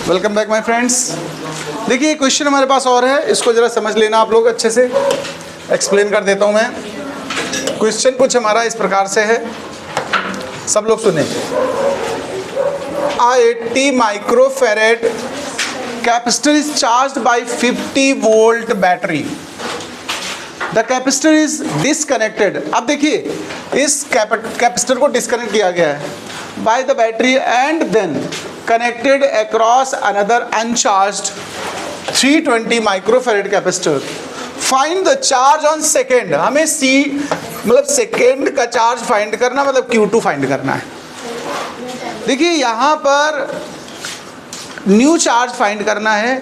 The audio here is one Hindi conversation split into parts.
Welcome back my friends. देखिए क्वेश्चन हमारे पास और है, इसको ज़रा समझ लेना आप लोग अच्छे से। एक्सप्लेन कर देता हूँ मैं। क्वेश्चन कुछ हमारा इस प्रकार से है, सब लोग सुने। 80 microfarad capacitor is charged by 50 volt battery. The capacitor is disconnected. अब देखिए इस कैपेसिटर को डिसकनेक्ट किया गया है by the battery and then connected across another uncharged 320 microfarad capacitor. Find the charge on second. हमें सी मतलब सेकेंड का चार्ज फाइंड करना, मतलब Q2 फाइंड करना है। देखिए यहाँ पर न्यू चार्ज फाइंड करना है।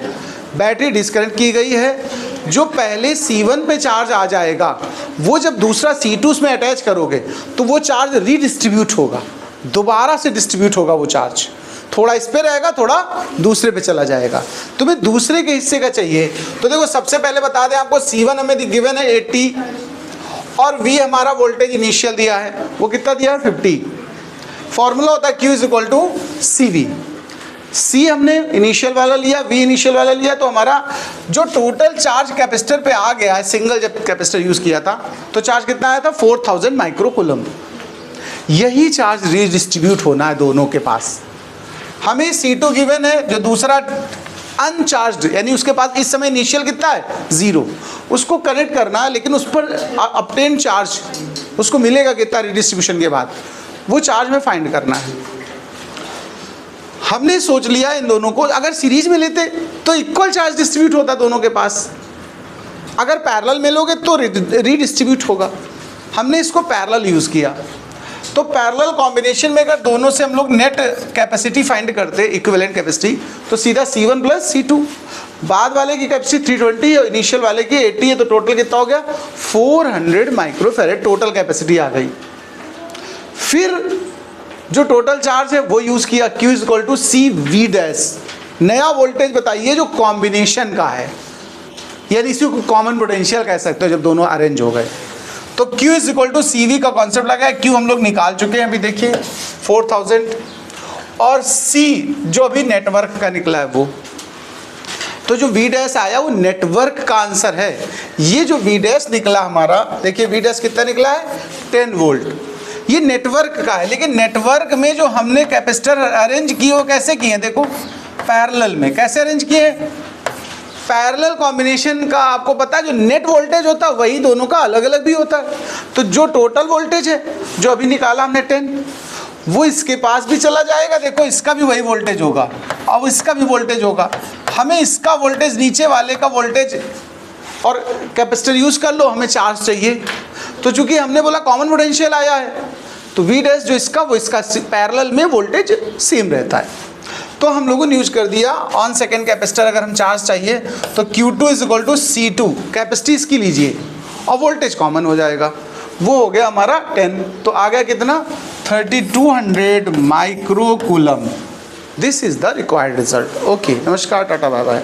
बैटरी डिस्कनेक्ट की गई है। जो पहले C1 पे चार्ज आ जाएगा वो जब दूसरा C2 उसमें अटैच करोगे तो वो चार्ज रीडिस्ट्रीब्यूट होगा, दोबारा से डिस्ट्रीब्यूट होगा वो चार्ज। थोड़ा इस पे रहेगा, थोड़ा दूसरे पे चला जाएगा। तुम्हें दूसरे के हिस्से का चाहिए तो देखो सबसे पहले बता दें आपको, C1 हमें गिवन है 80 और V हमारा वोल्टेज इनिशियल दिया है, वो कितना दिया है 50। फॉर्मूला होता है Q is equal to CV। C हमने इनिशियल वाला लिया, V इनिशियल वाला लिया, तो हमारा जो टोटल चार्ज कैपेसिटर पे आ गया है, सिंगल जब कैपेसिटर यूज़ किया था तो चार्ज कितना आया था 4000 माइक्रो कूलम। यही चार्ज रीडिस्ट्रीब्यूट होना है दोनों के पास। हमें C2 गिवन है, जो दूसरा अनचार्ज्ड यानी उसके पास इस समय इनिशियल कितना है 0, उसको कनेक्ट करना है, लेकिन उस पर अपटेन चार्ज उसको मिलेगा कितना रीडिस्ट्रीब्यूशन के बाद, वो चार्ज में फाइंड करना है। हमने सोच लिया इन दोनों को अगर सीरीज में लेते तो इक्वल चार्ज डिस्ट्रीब्यूट होता दोनों के पास, अगर पैरेलल में लोगे तो रीडिस्ट्रीब्यूट होगा। हमने इसको पैरेलल यूज़ किया, तो पैरेलल कॉम्बिनेशन में अगर दोनों से हम लोग नेट कैपेसिटी फाइंड करते इक्विवेलेंट कैपेसिटी, तो सीधा C1 प्लस C2। बाद वाले की कैपेसिटी 320 और इनिशियल वाले की 80 है, तो टोटल कितना हो गया 400 माइक्रोफैरेड टोटल कैपेसिटी आ गई। फिर जो टोटल चार्ज है वो यूज़ किया, Q is equal to CV dash. नया वोल्टेज बताइए जो कॉम्बिनेशन का है, यानी इसी को कॉमन पोटेंशियल कह सकते हो जब दोनों अरेंज हो गए। तो Q is equal to CV का कॉन्सेप्ट लगा है। Q हम लोग निकाल चुके हैं अभी, देखिए 4000, और C जो अभी नेटवर्क का निकला है वो, तो जो V डैश आया वो नेटवर्क का आंसर है। ये जो V डैश निकला हमारा, देखिए V डैश कितना निकला है 10 वोल्ट। ये नेटवर्क का है, लेकिन नेटवर्क में जो हमने कैपेसिटर अरेंज किए वो कैसे किए हैं, देखो पैरेलल में। कैसे अरेंज किए? पैरेलल कॉम्बिनेशन का आपको पता है जो नेट वोल्टेज होता है वही दोनों का अलग अलग भी होता है। तो जो टोटल वोल्टेज है जो अभी निकाला हमने 10, वो इसके पास भी चला जाएगा, देखो इसका भी वही वोल्टेज होगा और इसका भी वोल्टेज होगा। हमें इसका वोल्टेज नीचे वाले का वोल्टेज और कैपेसिटर यूज़ कर लो, हमें चार्ज चाहिए। तो चूंकि हमने बोला कॉमन पोटेंशियल आया है, तो V डैश जो इसका वो इसका पैरेलल में वोल्टेज सेम रहता है। तो हम लोगों ने यूज कर दिया ऑन सेकेंड कैपेसिटर। अगर हम चार्ज चाहिए तो Q2 is equal to C2, capacity इसकी लीजिए और वोल्टेज कॉमन हो जाएगा, वो हो गया हमारा 10। तो आ गया कितना 3200 micro coulomb. This is the required result. Okay, नमस्कार, टाटा, बाय बाय।